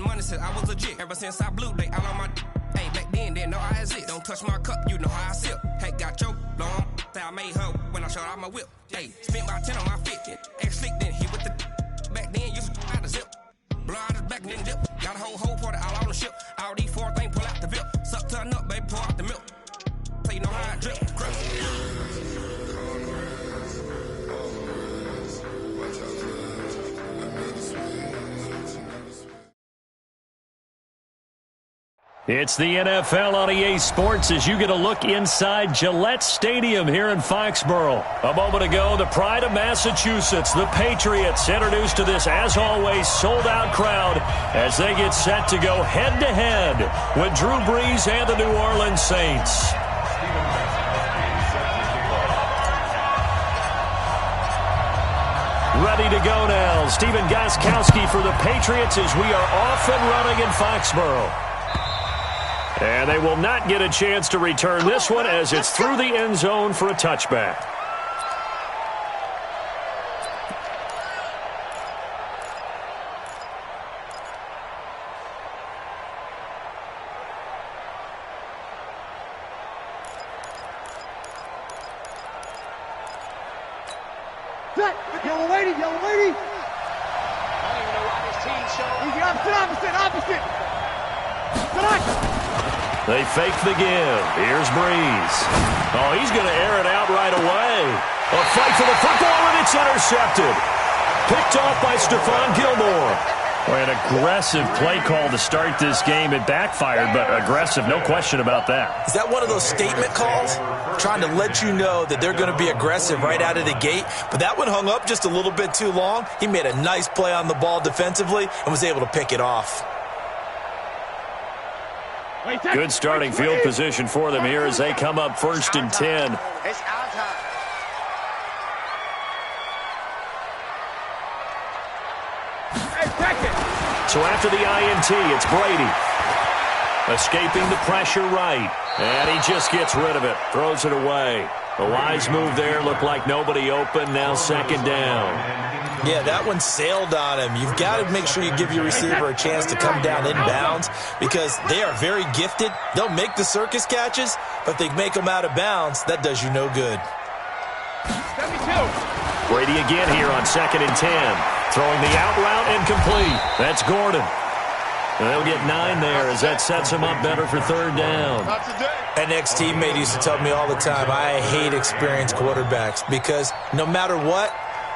getting money since I was legit. Ever since I blew, they all on my hey, back then, didn't know I exist. Don't touch my cup, you know how I sip. Hey, got your long, say I made her when I showed out my whip. Hey, spent about 10 on my fit. Ex-slick, then hit with the back then, you out the zip. Blow out his back and then dip. Got a whole party all on the ship. All these 4 things pull out the VIP. Suck to a nut, baby, pour out the milk. So you know how I drip. It's the NFL on EA Sports as you get a look inside Gillette Stadium here in Foxborough. A moment ago, the pride of Massachusetts, the Patriots, introduced to this, as always, sold-out crowd as they get set to go head-to-head with Drew Brees and the New Orleans Saints. Ready to go now. Stephen Gostkowski for the Patriots as we are off and running in Foxborough. And they will not get a chance to return this one as it's through the end zone for a touchback. Yellow lady, yellow lady. I don't even know why this team's showing. Opposite. They fake the give. Here's Brees. Oh, he's going to air it out right away. A fight for the football, and it's intercepted. Picked off by Stephon Gilmore. Boy, an aggressive play call to start this game. It backfired, but aggressive, no question about that. Is that one of those statement calls? Trying to let you know that they're going to be aggressive right out of the gate, but that one hung up just a little bit too long. He made a nice play on the ball defensively and was able to pick it off. Good starting field position for them here as they come up 1st and 10. It's our time. So after the INT, it's Brady. Escaping the pressure right. And he just gets rid of it. Throws it away. A wise move there. Looked like nobody open. Now 2nd down. Yeah, that one sailed on him. You've got to make sure you give your receiver a chance to come down inbounds because they are very gifted. They'll make the circus catches, but if they make them out of bounds, that does you no good. Brady again here on 2nd and 10. Throwing the out route incomplete. That's Gordon. They'll get 9 there as that sets him up better for 3rd down. An ex-teammate used to tell me all the time, I hate experienced quarterbacks because no matter what,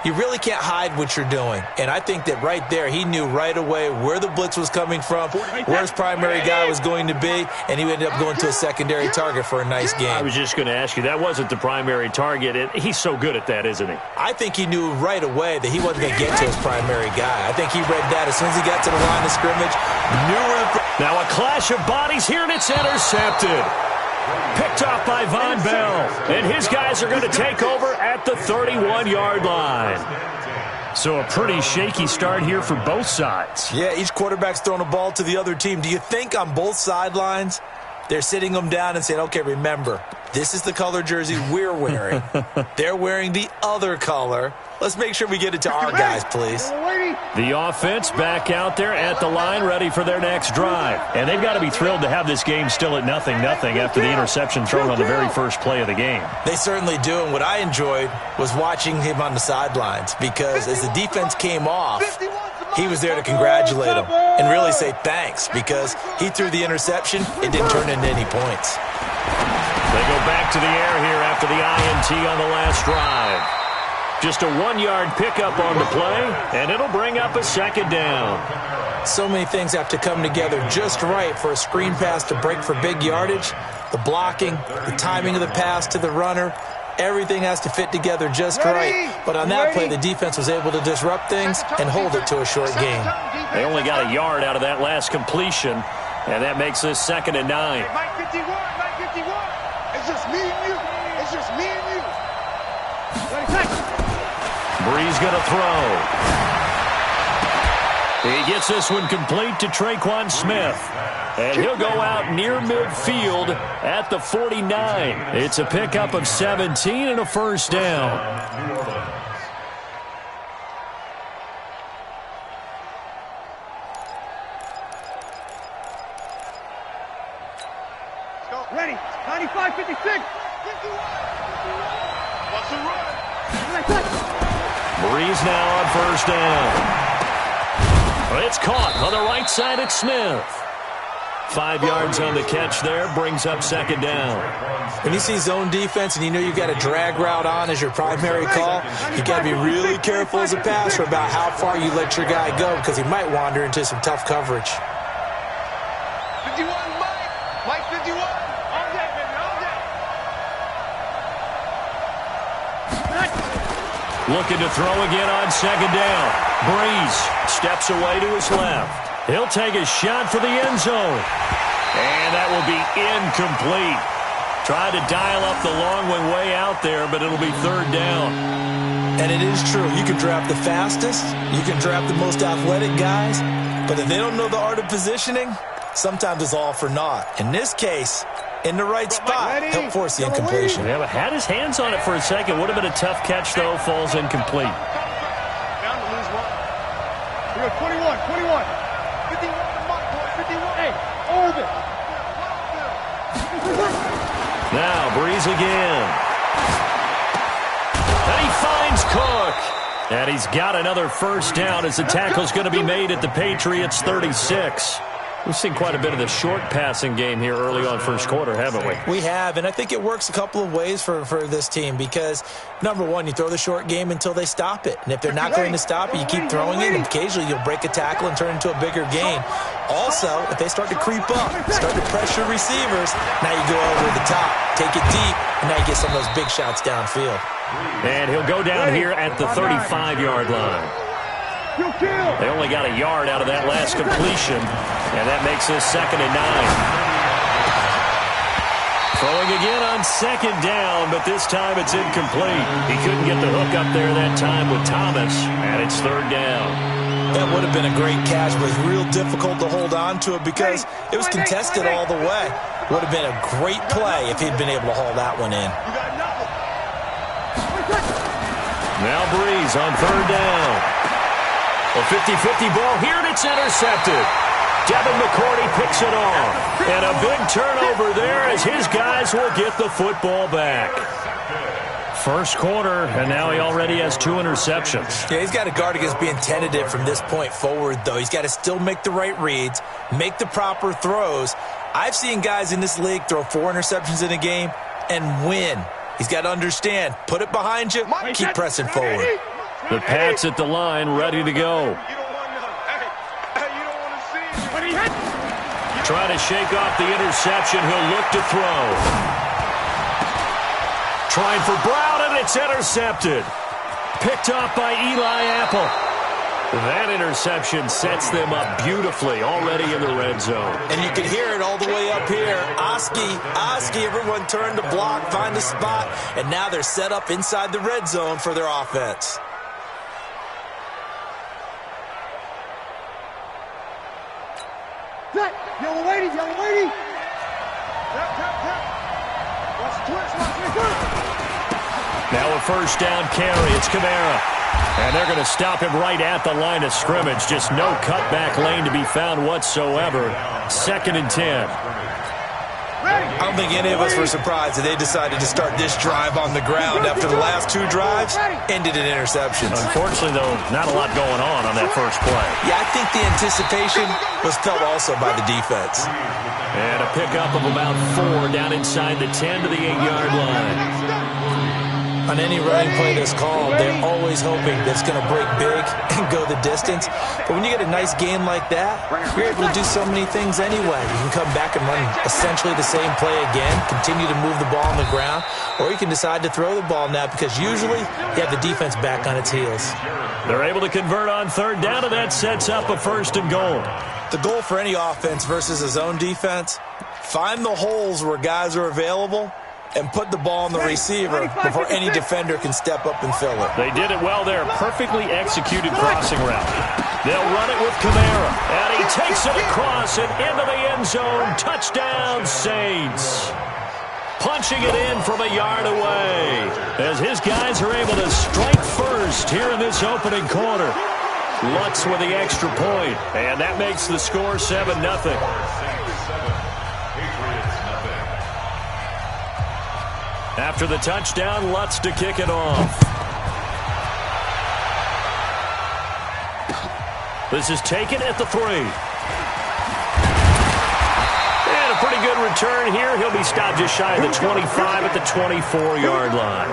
you really can't hide what you're doing. And I think that right there, he knew right away where the blitz was coming from, where his primary guy was going to be, and he ended up going to a secondary target for a nice game. I was just going to ask you, that wasn't the primary target. He's so good at that, isn't he? I think he knew right away that he wasn't going to get to his primary guy. I think he read that as soon as he got to the line of scrimmage, knew where the... Now a clash of bodies here, and it's intercepted. Picked off by Von Bell. And his guys are going to take over at the 31-yard line. So a pretty shaky start here for both sides. Yeah, each quarterback's throwing a ball to the other team. Do you think on both sidelines they're sitting them down and saying, okay, remember, this is the color jersey we're wearing. They're wearing the other color. Let's make sure we get it to our guys, please. The offense back out there at the line, ready for their next drive. And they've got to be thrilled to have this game still at 0-0 after the interception thrown on the very first play of the game. They certainly do, and what I enjoyed was watching him on the sidelines because as the defense came off, he was there to congratulate him and really say thanks because he threw the interception. It didn't turn into any points. They go back to the air here after the INT on the last drive. Just a 1-yard pickup on the play, and it'll bring up a 2nd down. So many things have to come together just right for a screen pass to break for big yardage. The blocking, the timing of the pass to the runner, everything has to fit together just right. But on that play, the defense was able to disrupt things and hold it to a short gain. They only got a yard out of that last completion, and that makes this 2nd and 9. Mike 51. It's just me and you. It's just me and you. Brees going to throw. He gets this one complete to Traquan Smith. And he'll go out near midfield at the 49. It's a pickup of 17 and a 1st down. Ready. 95, 56. 51. What's the run? Breeze now on first down. It's caught on the right side at Smith. 5 yards on the catch there, brings up second down. When you see zone defense and you know you've got a drag route on as your primary call, you've got to be really careful as a passer about how far you let your guy go because he might wander into some tough coverage. 51, Mike. Mike 51. All day, baby, all day. Looking to throw again on second down. Breeze steps away to his left. He'll take a shot for the end zone. And that will be incomplete. Tried to dial up the long one way out there, but it'll be third down. And it is true. You can draft the fastest. You can draft the most athletic guys. But if they don't know the art of positioning, sometimes it's all for naught. In this case, in the right spot, help force the incompletion. Yeah, but had his hands on it for a second. Would have been a tough catch, though. Falls incomplete. Down to lose one. We got 21, 21. 51, Mike, 51. Hey, hold it. Now, Breeze again. And he finds Cook. And he's got another first down as the tackle's going to be made at the Patriots' 36. We've seen quite a bit of the short passing game here early on first quarter, haven't we? We have, and I think it works a couple of ways for this team because, number one, you throw the short game until they stop it. And if they're not going to stop it, you keep throwing it, and occasionally you'll break a tackle and turn it into a bigger gain. Also, if they start to creep up, start to pressure receivers, now you go over the top, take it deep, and now you get some of those big shots downfield. And he'll go down here at the 35-yard line. They only got a yard out of that last completion, and that makes this 2nd and 9. Throwing again on second down, but this time it's incomplete. He couldn't get the hook up there that time with Thomas, and it's third down. That would have been a great catch, but it was real difficult to hold on to it because it was contested all the way. Would have been a great play if he'd been able to haul that one in. Now Breeze on third down. A 50-50 ball here, and it's intercepted. Devin McCourty picks it off. And a big turnover there as his guys will get the football back. First quarter, and now he already has 2 interceptions. Yeah, he's got to guard against being tentative from this point forward, though. He's got to still make the right reads, make the proper throws. I've seen guys in this league throw 4 interceptions in a game and win. He's got to understand, put it behind you, keep pressing forward. The Pats at the line, ready to go. Trying to shake off the interception. He'll look to throw. Trying for Brown, and it's intercepted. Picked off by Eli Apple. That interception sets them up beautifully already in the red zone. And you can hear it all the way up here. Oski, everyone turned to block, find a spot, and now they're set up inside the red zone for their offense. Yellow lady, yellow lady. Tap, tap, tap. Watch the twist, watch the twist. Now a first down carry. It's Kamara. And they're going to stop him right at the line of scrimmage. Just no cutback lane to be found whatsoever. 2nd and 10. I don't think any of us were surprised that they decided to start this drive on the ground after the last 2 drives ended in interceptions. Unfortunately, though, not a lot going on that first play. Yeah, I think the anticipation was felt also by the defense. And a pickup of about 4 down inside the 10 to the 8-yard line. On any running play that's called, they're always hoping that it's going to break big and go the distance. But when you get a nice gain like that, you're able to do so many things anyway. You can come back and run essentially the same play again, continue to move the ball on the ground, or you can decide to throw the ball now because usually you have the defense back on its heels. They're able to convert on third down, and that sets up a 1st and goal. The goal for any offense versus a zone defense, find the holes where guys are available and put the ball on the receiver before any defender can step up and fill it. They did it well there. Perfectly executed crossing route. They'll run it with Kamara. And he takes it across and into the end zone. Touchdown, Saints. Punching it in from a yard away as his guys are able to strike first here in this opening quarter. Lutz with the extra point, and that makes the score 7-0. After the touchdown, Lutz to kick it off. This is taken at the 3. And a pretty good return here. He'll be stopped just shy of the 25 at the 24-yard line.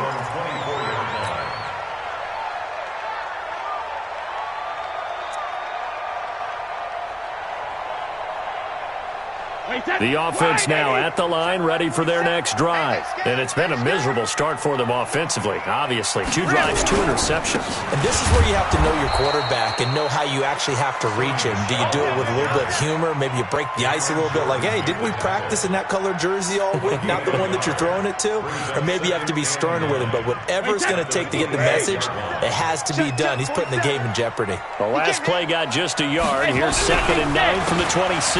The offense now at the line, ready for their next drive. And it's been a miserable start for them offensively, obviously. 2 drives, 2 interceptions. And this is where you have to know your quarterback and know how you actually have to reach him. Do you do it with a little bit of humor? Maybe you break the ice a little bit, like, hey, didn't we practice in that color jersey all week, not the one that you're throwing it to? Or maybe you have to be stern with him. But whatever it's going to take to get the message, it has to be done. He's putting the game in jeopardy. The last play got just a yard. Here's 2nd and 9 from the 26.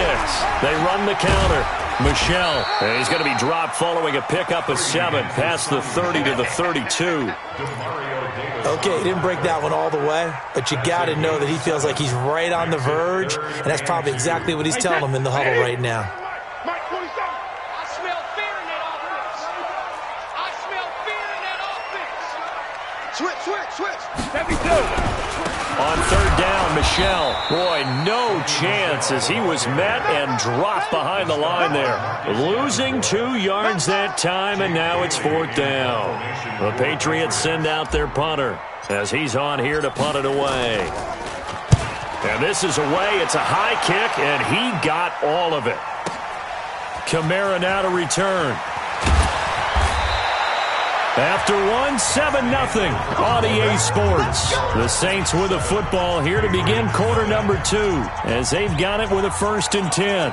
They run the counter. Michelle, and he's going to be dropped following a pickup of 7 past the 30 to the 32. Okay, he didn't break that one all the way, but you got to know that he feels like he's right on the verge, and that's probably exactly what he's telling him in the huddle right now. I smell fear in that offense. Switch. 72. On 3rd down, Michelle. Boy, no chance as he was met and dropped behind the line there. Losing 2 yards that time, and now it's 4th down. The Patriots send out their punter as he's on here to punt it away. And this is away. It's a high kick, and he got all of it. Kamara now to return. After 1, 7-0 on EA Sports. The Saints with the football here to begin quarter number 2 as they've got it with a 1st and 10.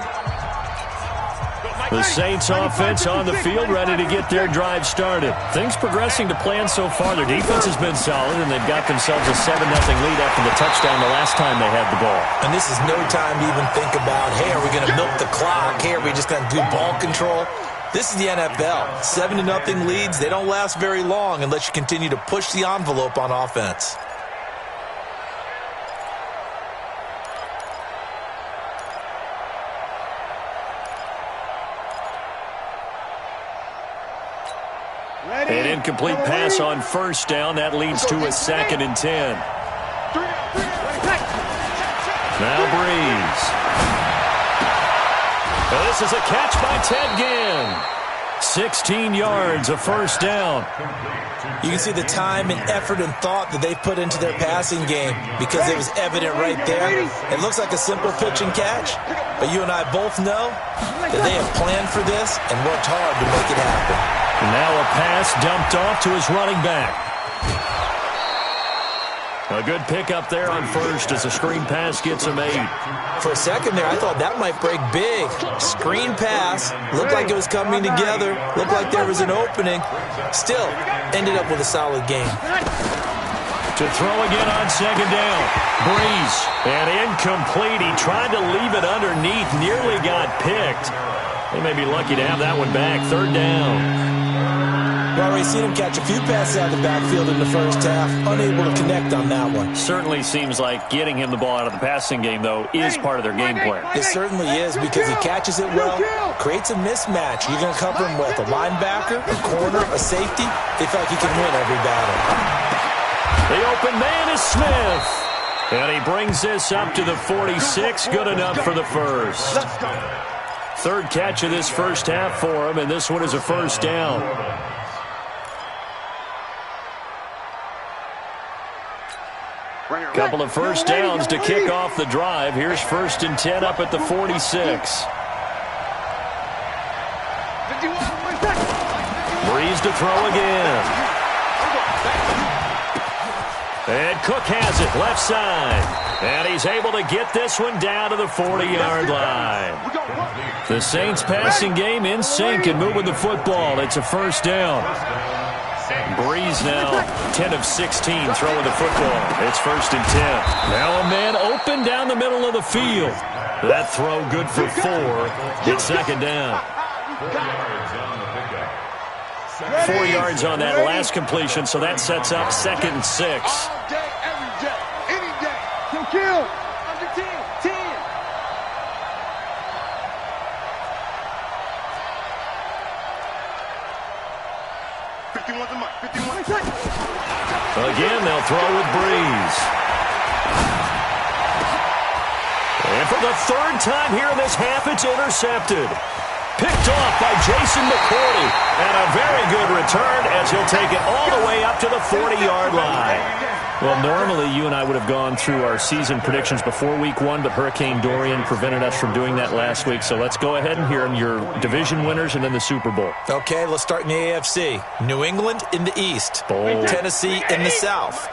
The Saints offense on the field ready to get their drive started. Things progressing to plan so far. Their defense has been solid, and they've got themselves a 7-0 lead after the touchdown the last time they had the ball. And this is no time to even think about, hey, are we going to milk the clock? Hey, are we just going to do ball control? This is the NFL. 7-0 leads, they don't last very long unless you continue to push the envelope on offense. An incomplete pass on 1st down. That leads to a 2nd and 10. Now Breeze. This is a catch by Ted Ginn. 16 yards, a 1st down. You can see the time and effort and thought that they put into their passing game because it was evident right there. It looks like a simple pitch and catch, but you and I both know that they have planned for this and worked hard to make it happen. Now a pass dumped off to his running back. A good pickup there on 1st as a screen pass gets him 8. For a second there, I thought that might break big. Screen pass. Looked like it was coming together. Looked like there was an opening. Still, ended up with a solid game. To throw again on 2nd down. Breeze. And incomplete. He tried to leave it underneath. Nearly got picked. They may be lucky to have that one back. 3rd down. We've already seen him catch a few passes out of the backfield in the first half. Unable to connect on that one. Certainly seems like getting him the ball out of the passing game, though, is part of their game plan. It certainly is because he catches it well, creates a mismatch. You're going to cover him with a linebacker, a corner, a safety. They feel like he can win every battle. The open man is Smith. And he brings this up to the 46. Good enough for the 1st. 3rd catch of this first half for him, and this one is a 1st down. Couple of 1st downs to kick off the drive. Here's 1st and 10 up at the 46. Breeze to throw again. And Cook has it left side. And he's able to get this one down to the 40-yard line. The Saints passing game in sync and moving the football. It's a 1st down. Breeze now 10 of 16 throwing the football. It's 1st and 10. Now a man open down the middle of the field. That throw good for 4. It's 2nd down. 4 yards on that last completion, so that sets up 2nd and 6. All day, every day, any day. Kill. Under 10. 51's the mic. 51. Again, they'll throw with Breeze. And for the third time here in this half, it's intercepted. Picked off by Jason McCourty. And a very good return as he'll take it all the way up to the 40-yard line. Well, normally you and I would have gone through our season predictions before Week 1, but Hurricane Dorian prevented us from doing that last week. So let's go ahead and hear your division winners and then the Super Bowl. Okay, let's start in the AFC. New England in the East. Bold. Tennessee in the South.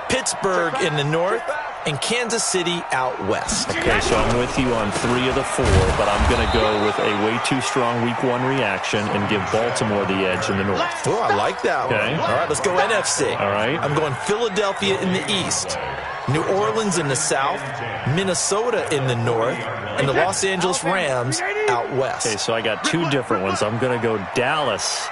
Pittsburgh in the North. And Kansas City out west. Okay, so I'm with you on 3 of the 4, but I'm going to go with a way too strong Week 1 reaction and give Baltimore the edge in the North. Oh, I like that Okay. one. All right, let's go NFC. All right. I'm going Philadelphia in the East, New Orleans in the South, Minnesota in the North, and the Los Angeles Rams out west. Okay, so I got 2 different ones. I'm going to go Dallas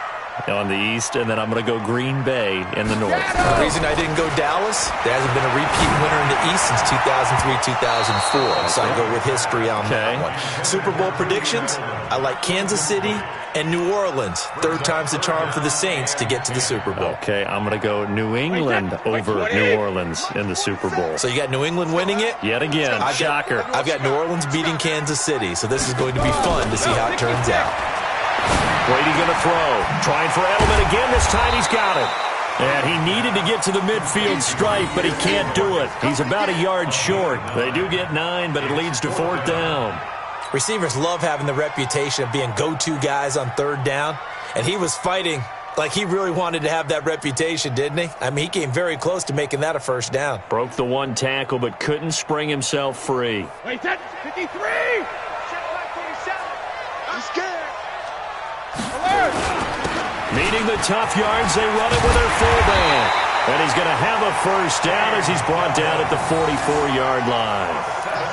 on the East, and then I'm going to go Green Bay in the North. The reason I didn't go Dallas, there hasn't been a repeat winner in the East since 2003-2004, so I go with history on that one. Super Bowl predictions, I like Kansas City and New Orleans. 3rd time's the charm for the Saints to get to the Super Bowl. Okay, I'm going to go New England over New Orleans in the Super Bowl. So you got New England winning it? Yet again, shocker. I've got New Orleans beating Kansas City, so this is going to be fun to see how it turns out. Brady going to throw. Trying for Edelman again. This time he's got it. And he needed to get to the midfield stripe, but he can't do it. He's about a yard short. They do get 9, but it leads to 4th down. Receivers love having the reputation of being go-to guys on 3rd down, and he was fighting like he really wanted to have that reputation, didn't he? I mean, he came very close to making that a 1st down. Broke the 1 tackle, but couldn't spring himself free. Wait, that's 53. I'm scared. Needing the tough yards, they run it with their fullback. And he's going to have a 1st down as he's brought down at the 44-yard line.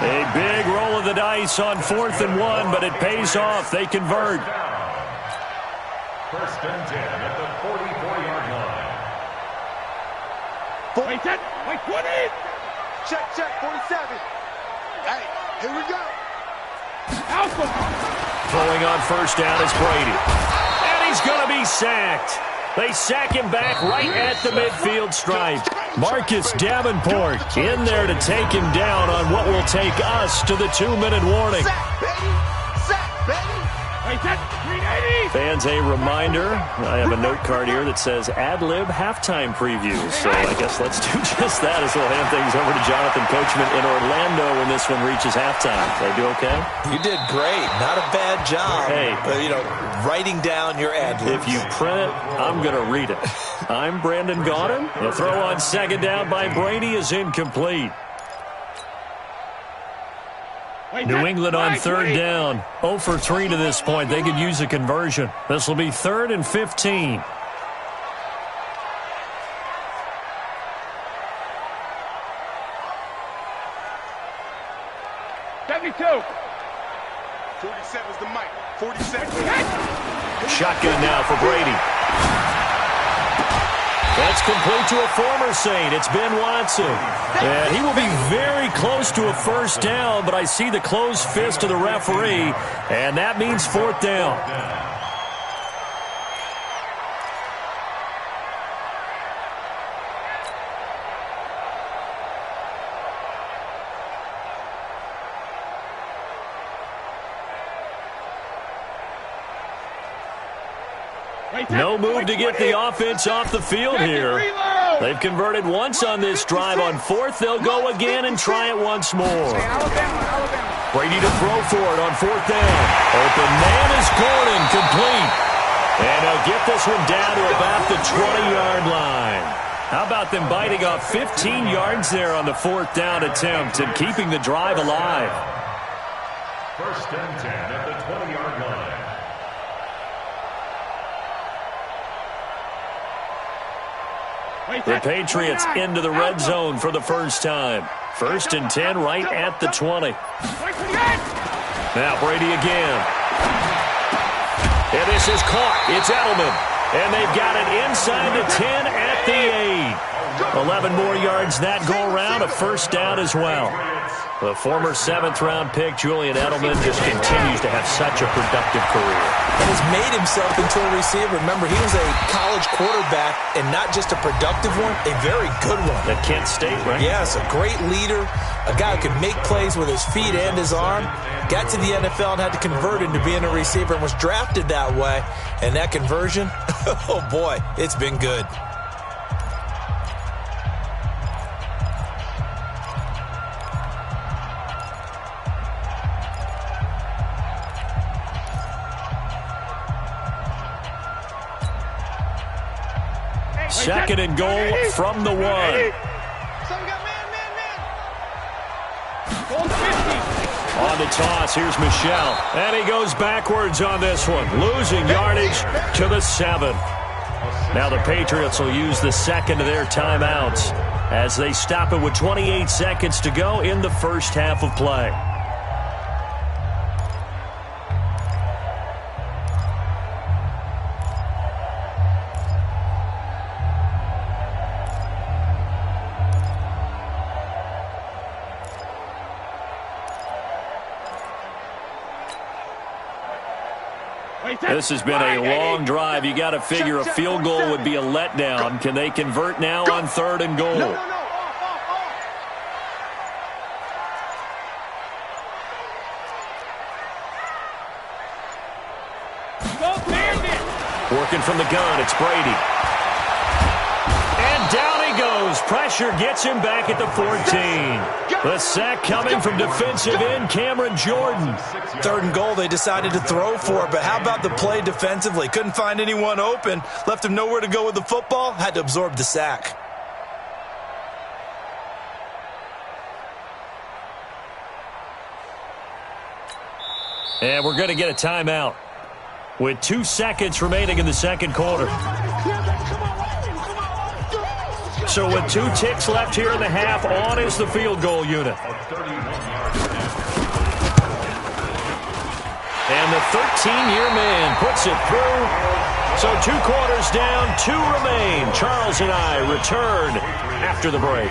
A big roll of the dice on 4th and 1, but it pays off. They convert. 1st and 10 at the 44-yard line. Wait, 20. Check, 47. Hey, here we go. Alpha. Throwing on 1st down is Brady. And he's going to be sacked. They sack him back right at the midfield stripe. Marcus Davenport in there to take him down on what will take us to the 2-minute warning. Sack, baby. Wait, that's 380. Fans, a reminder, I have a note card here that says ad-lib halftime previews. So I guess let's do just that as we'll hand things over to Jonathan Coachman in Orlando when this one reaches halftime. Did I do okay? You did great. Not a bad job. Hey. Writing down your ad-libs. If you print it, I'm going to read it. I'm Brandon Gaudin. The throw on 2nd down by Brady is incomplete. New England on 3rd down. 0 for 3 to this point. They could use a conversion. This will be 3rd and 15. $72. 47's the mic. 47. Shotgun now for Brady. That's complete to a former Saint. It's Ben Watson. And he will be very close to a 1st down, but I see the closed fist of the referee, and that means 4th down. No move to get the offense off the field here. They've converted once on this drive. On 4th, they'll go again and try it once more. Brady to throw for it on 4th down. Open man is Gordon, complete. And they'll get this one down to about the 20-yard line. How about them biting off 15 yards there on the 4th down attempt and keeping the drive alive? 1st and 10 at the 20-yard line. The Patriots into the red zone for the 1st time. 1st and 10 right at the 20. Now Brady again. And this is caught. It's Edelman. And they've got it inside the 10 at the 8. 11 more yards that go around. A 1st down as well. The former 7th-round pick, Julian Edelman, just continues to have such a productive career. And has made himself into a receiver. Remember, he was a college quarterback, and not just a productive one, a very good one. At Kent State, right? Yes, a great leader, a guy who could make plays with his feet and his arm. Got to the NFL and had to convert into being a receiver and was drafted that way. And that conversion, oh boy, it's been good. Second and goal from the 1. On the toss, here's Michel. And he goes backwards on this one, losing yardage to the 7. Now the Patriots will use the second of their timeouts as they stop it with 28 seconds to go in the first half of play. This has been a long drive. You got to figure a field goal would be a letdown. Can they convert now on 3rd and goal? Working from the gun, it's Brady. And down he goes. Pressure gets him back at the 14. The sack coming from defensive end Cameron Jordan. 3rd and goal, they decided to throw for it, but how about the play defensively? Couldn't find anyone open, left him nowhere to go with the football, had to absorb the sack. And we're going to get a timeout with 2 seconds remaining in the second quarter. So with 2 ticks left here in the half, on is the field goal unit. And the 13-year man puts it through. So 2 quarters down, 2 remain. Charles and I return after the break.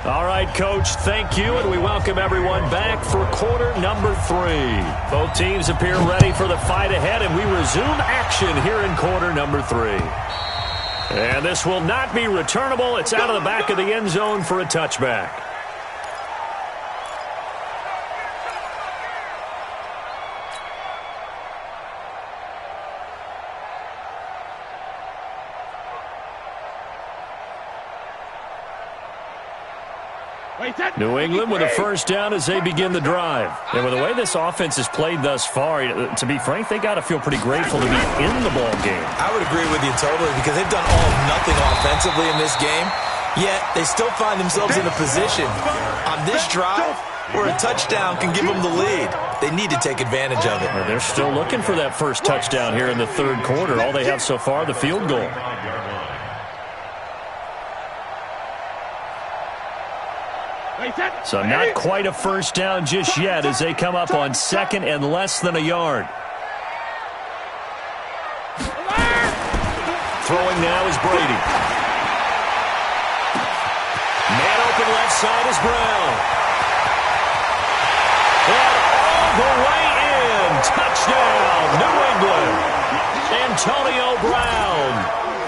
All right, Coach, thank you, and we welcome everyone back for quarter number 3. Both teams appear ready for the fight ahead, and we resume action here in quarter number 3. And this will not be returnable. It's out of the back of the end zone for a touchback. New England with a first down as they begin the drive. And with the way this offense has played thus far, to be frank, they got to feel pretty grateful to be in the ball game. I would agree with you totally because they've done all of nothing offensively in this game, yet they still find themselves in a position on this drive where a touchdown can give them the lead. They need to take advantage of it. They're still looking for that first touchdown here in the 3rd quarter. All they have so far, the field goal. So not quite a first down just yet as they come up on 2nd and less than a yard. Throwing now is Brady. Man open left side is Brown. And all the way in. Touchdown, New England. Antonio Brown.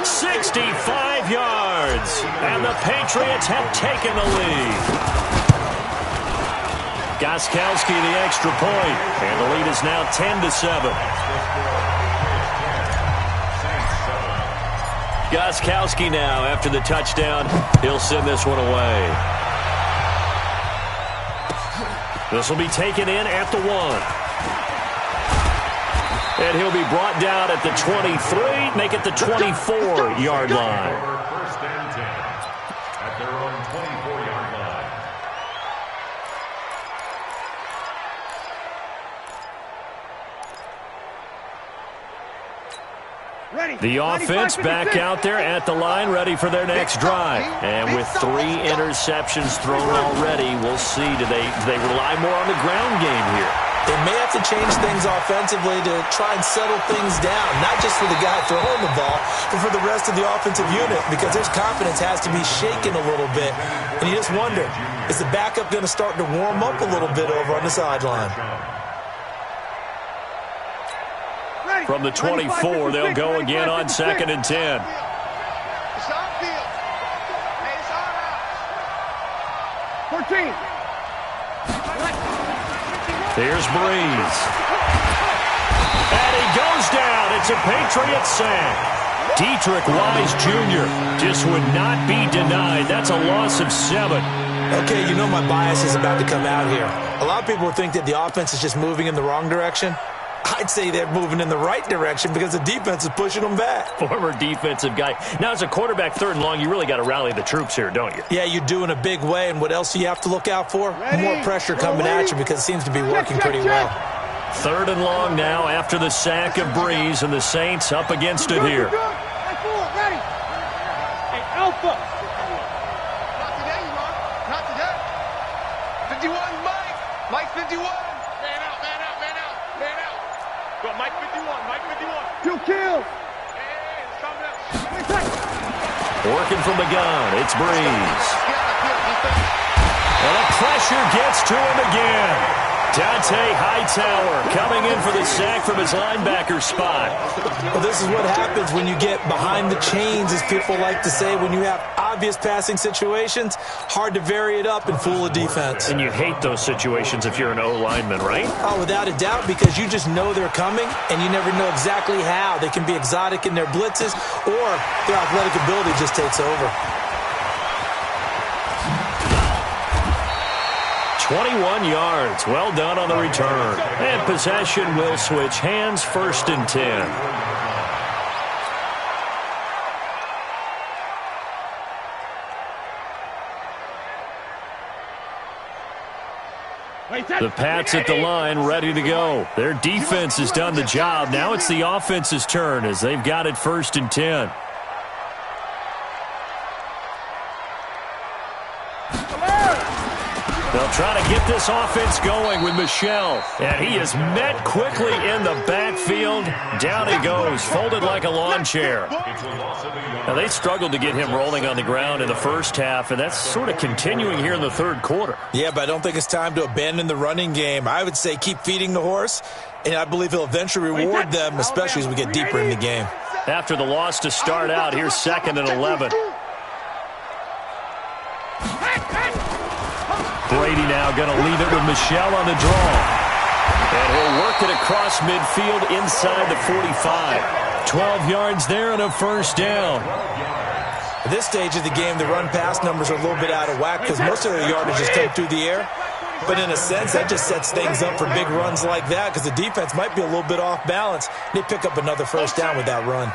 65 yards. And the Patriots have taken the lead. Gostkowski the extra point, and the lead is now 10-7. Gostkowski now after the touchdown. He'll send this one away. This will be taken in at the 1. And he'll be brought down at the 23, make it the 24-yard line. First and 10 at their own 24-yard line. The offense back out there at the line, ready for their next drive. And with 3 interceptions thrown already, we'll see. Do they rely more on the ground game here? They may have to change things offensively to try and settle things down, not just for the guy throwing the ball, but for the rest of the offensive unit, because their confidence has to be shaken a little bit. And you just wonder, is the backup going to start to warm up a little bit over on the sideline? From the 24, they'll go again on 2nd and 10. Here's Breeze. And he goes down. It's a Patriot sack. Dietrich Wise Jr. just would not be denied. That's a loss of 7. Okay, you know my bias is about to come out here. A lot of people think that the offense is just moving in the wrong direction. I'd say they're moving in the right direction because the defense is pushing them back. Former defensive guy. Now, as a quarterback, 3rd and long, you really got to rally the troops here, don't you? Yeah, you do in a big way. And what else do you have to look out for? More pressure coming at you because it seems to be working pretty well. 3rd and long now after the sack of Breeze, and the Saints up against it here. Ready. Hey, Alpha. Not today, Ron. Not today. 51, Mike. Mike 51. Man out, man out, man out, man out. Go, Mike 51, Mike 51. 2 kills. Hey, it's coming up. Working from the gun, it's Breeze. And the pressure gets to him again. Dante Hightower coming in for the sack from his linebacker spot. Well, this is what happens when you get behind the chains, as people like to say. When you have obvious passing situations, hard to vary it up and fool a defense. And you hate those situations if you're an O-lineman, right? Oh, without a doubt, because you just know they're coming, and you never know exactly how. They can be exotic in their blitzes, or their athletic ability just takes over. 21 yards. Well done on the return. And possession will switch hands, 1st and 10. The Pats at the line, ready to go. Their defense has done the job. Now it's the offense's turn as they've got it 1st and 10. They'll try to get this offense going with Michel. And he is met quickly in the backfield. Down he goes, folded like a lawn chair. Now, they struggled to get him rolling on the ground in the first half, and that's sort of continuing here in the 3rd quarter. Yeah, but I don't think it's time to abandon the running game. I would say keep feeding the horse, and I believe he'll eventually reward them, especially as we get deeper in the game. After the loss to start out, here's 2nd and 11. Brady now going to leave it with Michel on the draw. And he'll work it across midfield inside the 45. 12 yards there and a 1st down. At this stage of the game, the run-pass numbers are a little bit out of whack because most of the yardage is come through the air. But in a sense, that just sets things up for big runs like that because the defense might be a little bit off balance. They pick up another 1st down with that run.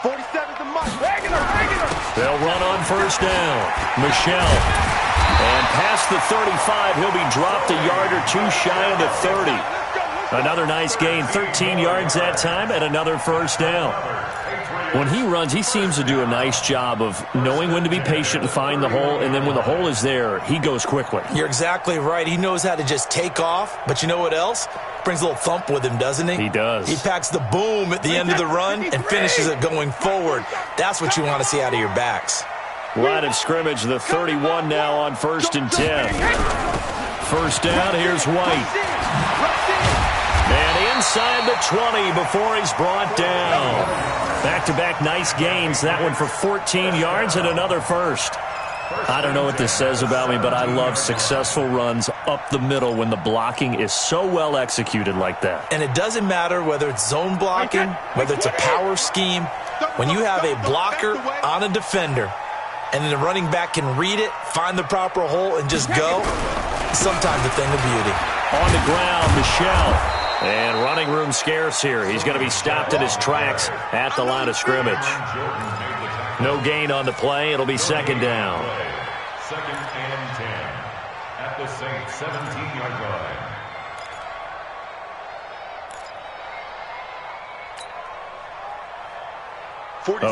47 to Mike. Regular. They'll run on 1st down. Michel. And past the 35, he'll be dropped a yard or 2 shy of the 30. Another nice gain, 13 yards that time, and another 1st down. When he runs, he seems to do a nice job of knowing when to be patient and find the hole, and then when the hole is there, he goes quickly. You're exactly right. He knows how to just take off, but you know what else? Brings a little thump with him, doesn't he? He does. He packs the boom at the end of the run and finishes it going forward. That's what you want to see out of your backs. Line of scrimmage, the 31 now on 1st and 10. 1st down, here's White. And inside the 20 before he's brought down. Back-to-back nice gains. That one for 14 yards and another 1st. I don't know what this says about me, but I love successful runs up the middle when the blocking is so well executed like that. And it doesn't matter whether it's zone blocking, whether it's a power scheme. When you have a blocker on a defender, and then the running back can read it, find the proper hole, and just go, sometimes a thing of beauty. On the ground, Michel. And running room scarce here. He's going to be stopped in his tracks at the line of scrimmage. No gain on the play. It'll be 2nd down. 2nd and 10 at the Saints 17-yard line.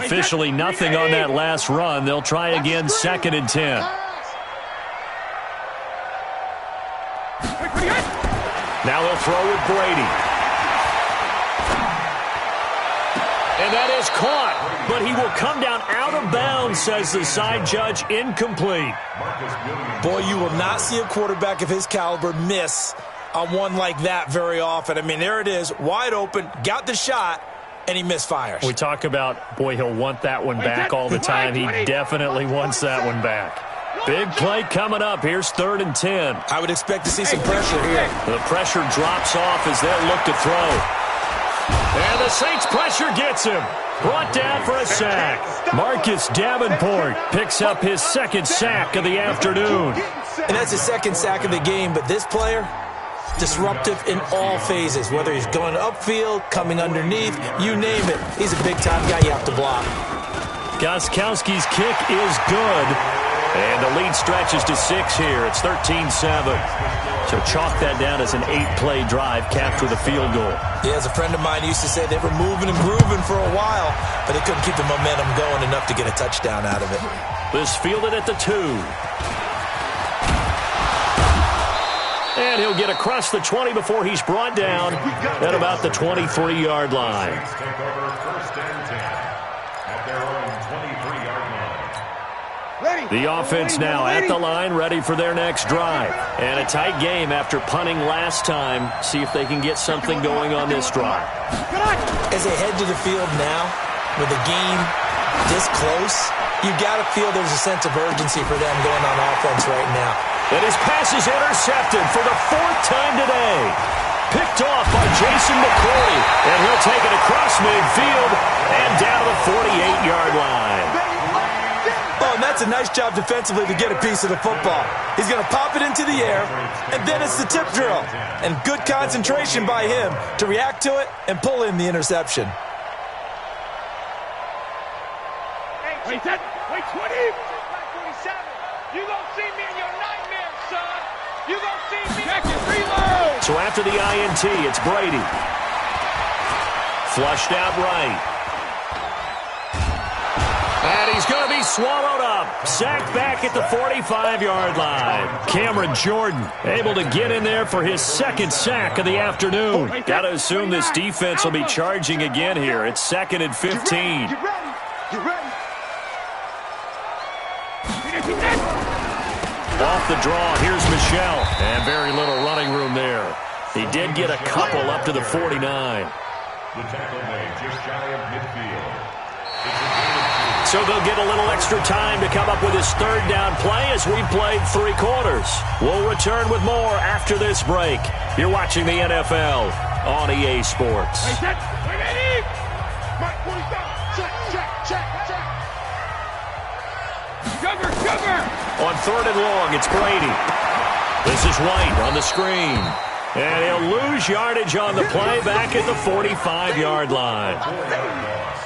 Officially nothing on that last run. They'll try again, 2nd and 10. Now they'll throw with Brady. And that is caught, but he will come down out of bounds, says the side judge, incomplete. Boy, you will not see a quarterback of his caliber miss on one like that very often. I mean, there it is, wide open, got the shot, and he misfires. We talk about, boy, he'll want that one back all the time. He definitely wants that one back. Big play coming up. Here's 3rd and 10. I would expect to see some pressure here. The pressure drops off as they'll look to throw. And the Saints pressure gets him. Brought down for a sack. Marcus Davenport picks up his 2nd sack of the afternoon. And that's his 2nd sack of the game, but this player, disruptive in all phases, whether he's going upfield, coming underneath, you name it. He's a big-time guy you have to block. Gostkowski's kick is good. And the lead stretches to 6 here. It's 13-7. So chalk that down as an 8-play drive capped with a field goal. Yeah, as a friend of mine used to say, they were moving and grooving for a while, but they couldn't keep the momentum going enough to get a touchdown out of it. This fielded at the 2. And he'll get across the 20 before he's brought down at about the 23-yard line. Take over 1st and 10 at their own 23-yard line. The offense now at the line, ready for their next drive. And a tight game after punting last time. See if they can get something going on this drive. As they head to the field now, with the game this close, you got to feel there's a sense of urgency for them going on offense right now. And his pass is intercepted for the 4th time today. Picked off by Jason McCoy. And he'll take it across midfield and down to the 48-yard line. Oh, and that's a nice job defensively to get a piece of the football. He's going to pop it into the air, and then it's the tip drill. And good concentration by him to react to it and pull in the interception. Wait, 20. 27. You gonna see me in your nightmares, son. You gonna see me. Check it, reload. So after the INT, it's Brady. Flushed out right. And he's going to be swallowed up. Sacked back at the 45-yard line. Cameron Jordan able to get in there for his 2nd sack of the afternoon. Got to assume this defense will be charging again here. It's 2nd and 15. Get ready. Off the draw, here's Michel. And very little running room there. He did get a couple up to the 49. The tackle made just shy of midfield. So they'll get a little extra time to come up with his 3rd down play as we played 3 quarters. We'll return with more after this break. You're watching the NFL on EA Sports. Check. Cover. On 3rd and long, it's Brady. This is White on the screen. And he'll lose yardage on the play back at the 45-yard line.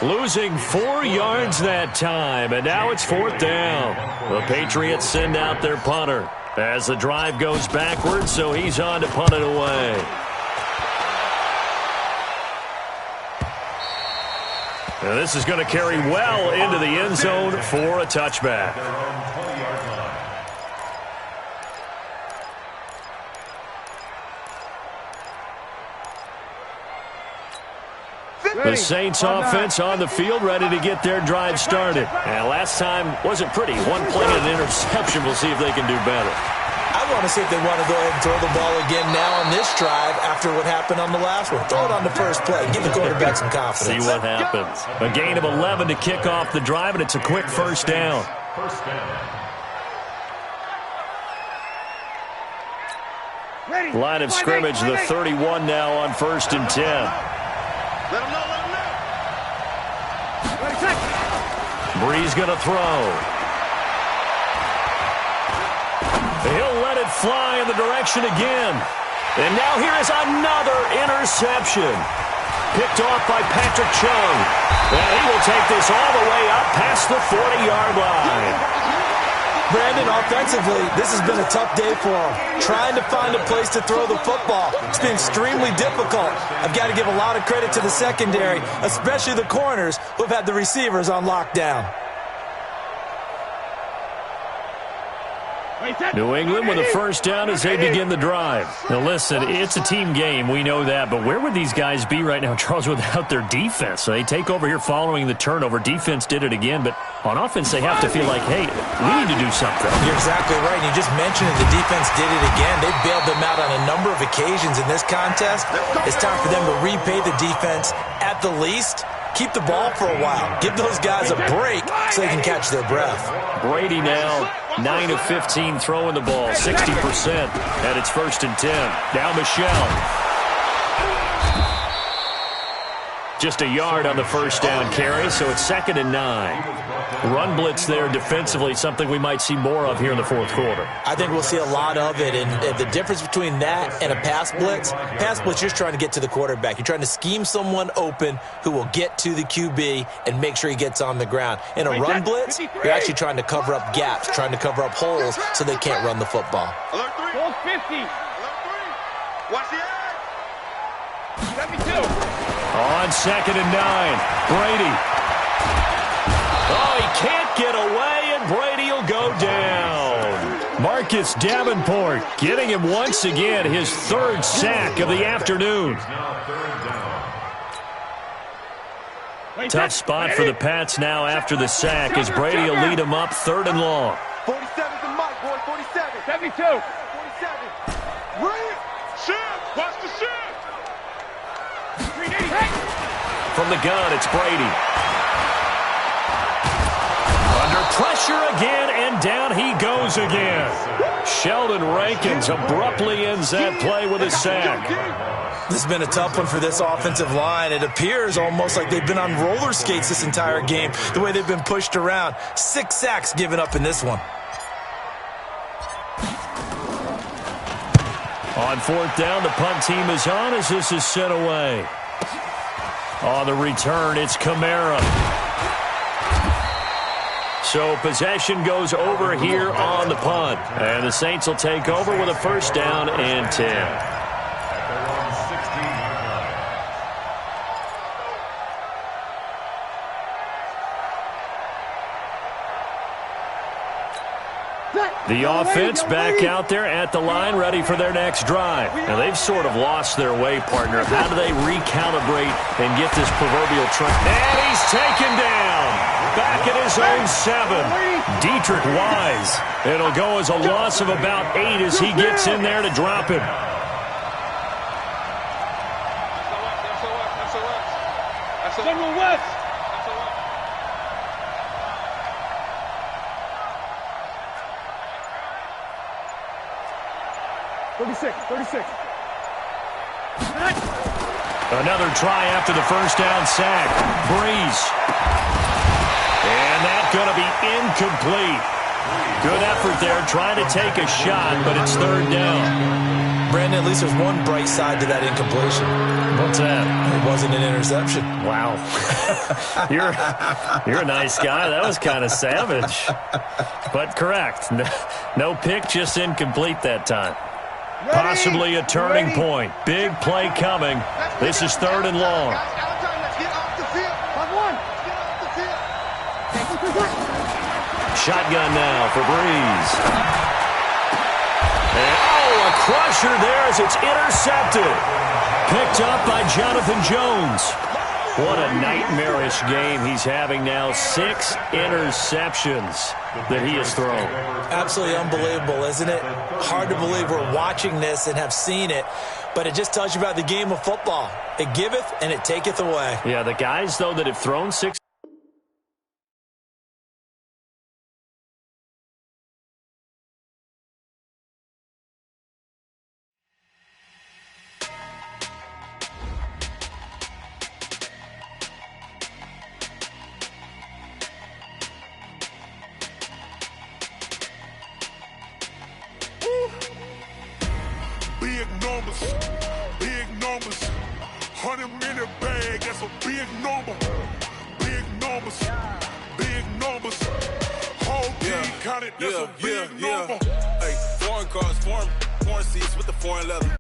Losing 4 yards that time, and now it's 4th down. The Patriots send out their punter as the drive goes backwards, so he's on to punt it away. Now this is going to carry well into the end zone for a touchback. The Saints offense on the field, ready to get their drive started. And last time wasn't pretty. 1 play and an interception. We'll see if they can do better. I want to see if they want to go ahead and throw the ball again now on this drive after what happened on the last one. Throw it on the first play. Give the quarterback some confidence. See what happens. A gain of 11 to kick off the drive, and it's a quick 1st down. Line of scrimmage, the 31 now on 1st and 10. Let him know. Breeze going to throw. He'll let it fly in the direction again. And now here is another interception. Picked off by Patrick Chung. And he will take this all the way up past the 40-yard line. Brandon, offensively, this has been a tough day for him. Trying to find a place to throw the football. It's been extremely difficult. I've got to give a lot of credit to the secondary, especially the corners who've had the receivers on lockdown. New England with a first down as they begin the drive. Now listen, it's a team game, we know that, but where would these guys be right now, Charles, without their defense? So they take over here following the turnover. Defense did it again, but on offense they have to feel like, hey, we need to do something. You're exactly right. You just mentioned it. The defense did it again. They bailed them out on a number of occasions in this contest. It's time for them to repay the defense at the least. Keep the ball for a while. Give those guys a break so they can catch their breath. Brady now 9 of 15 throwing the ball, 60%, and it's 1st and 10. Now Michelle. Just a yard on the first down carry, so it's 2nd and 9. Run blitz there defensively, something we might see more of here in the fourth quarter. I think we'll see a lot of it, and the difference between that and a pass blitz, you're just trying to get to the quarterback. You're trying to scheme someone open who will get to the QB and make sure he gets on the ground. In a run blitz, you're actually trying to cover up gaps, trying to cover up holes so they can't run the football. Alert 3. Goal 50. Alert 3. Watch the edge. 72. On 2nd and 9, Brady. Oh, he can't get away, and Brady will go down. Marcus Davenport getting him once again, his 3rd sack of the afternoon. Tough spot for the Pats now after the sack as Brady will lead him up 3rd and long. 47 to Mike, boy, 47. 72. 47. Read. Shift. Watch the shift. From the gun, it's Brady. Under pressure again, and down he goes again. Sheldon Rankins abruptly ends that play with a sack. This has been a tough one for this offensive line. It appears almost like they've been on roller skates this entire game, the way they've been pushed around. 6 sacks given up in this one. On 4th down, the punt team is on as this is sent away. On the return, it's Kamara. So possession goes over here on the punt. And the Saints will take over with a first down and 10. The offense back out there at the line, ready for their next drive. Now, they've sort of lost their way, partner. How do they recalibrate and get this proverbial train? And he's taken down. Back at his own 7. Dietrich Wise. It'll go as a loss of about 8 as he gets in there to drop him. West. 36. Another try after the first down sack. Breeze. And that's going to be incomplete. Good effort there, trying to take a shot, but it's 3rd down. Brandon, at least there's one bright side to that incompletion. What's that? It wasn't an interception. Wow. You're a nice guy. That was kind of savage. But correct. No pick, just incomplete that time. Possibly a turning point. Big play coming. This is 3rd and long. Shotgun now for Breeze. And, a crusher there as it's intercepted. Picked up by Jonathan Jones. What a nightmarish game he's having now. 6 interceptions that he has thrown. Absolutely unbelievable, isn't it? Hard to believe we're watching this and have seen it, but it just tells you about the game of football. It giveth and it taketh away. Yeah, the guys, though, that have thrown 6. Big numbers, 100-minute bag, that's a big number. Big numbers, whole team counted, that's a big number. Hey, foreign cars, foreign seats with the foreign leather.